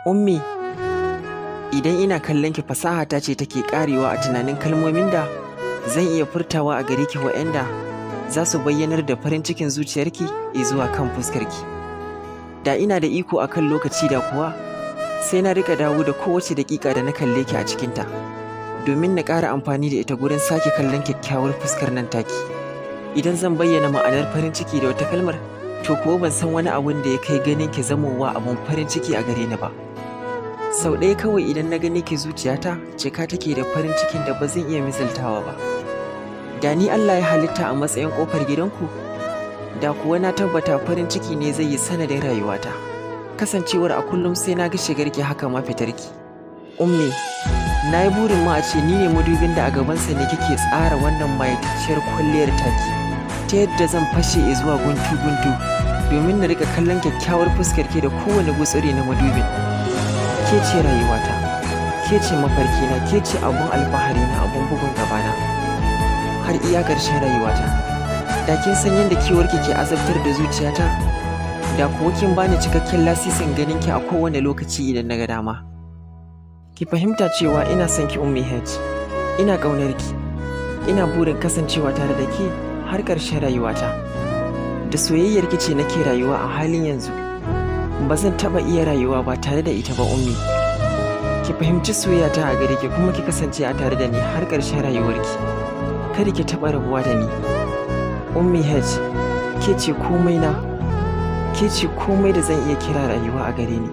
Ummi, idan ina kallon ki fasaha ta ce take karewa a tunanin kalmomin da zan iya furtawa a gare ki waɗanda za su bayyanar da farin cikin zuciyarki zuwa kan fuskarki. Da ina da iko a kan lokaci da kuwa sai na rika dawo da kowace daƙiƙa da na kalle ki a cikinta domin na ƙara amfani da ita gurin sake kallon kyakkyawar fuskar nan taki. Idan zan bayyana ma'anar farin ciki da wata kalmar, to kuwa ban san wani abun da ya kai ganin ki zamowa abun farin ciki a gare ni ba. Sau ɗaya kawai idan na gani ki zuciyata cika take da farin cikin da ba zan iya misaltawa ba. Da ni Allah ya halitta a matsayin ƙofar gidanku, da kuwa na tabbata farin ciki ne zai yi sanadin rayuwata. Kasancewar a kullum sai na ga shigarki haka ma fitarki. Ummi, na yi burin ma a ce ni ne madubin da a gabansa ne kike tsara wannan mayatacciyar kwalliyar taki, ta yadda zan fashe zuwa guntu-guntu domin na rika kallon kyakkyawar fuskarki da kowane gutsuri na madubin. Ke ce rayuwata, ke ce mafarkina, ke ce abun alfahari na, abun bugun gabana har iya ƙarshen rayuwata. Da kin san yadda kewarki ke azabtar da zuciyata, da kuwa kin bani cikakken lasisin ganin ki a kowane lokaci idan na ga dama. Ki fahimta cewa ina son ki Ummi H, ina ƙaunar ki, ina burin kasancewa tare da ke har ƙarshen rayuwata. Da soyayyar ki ce nake rayuwa a halin yanzu. Ba zan taɓa iya rayuwa ba tare da ita ba Ummi. Ki fahimci soyayyata a gare ki kuma ki kasance a tare da ni har ƙarshen rayuwarki. Kada ki taɓa rabuwa da ni. Ummi H, ke ce komai na, ke ce komai da zan iya kira rayuwa a gare ni.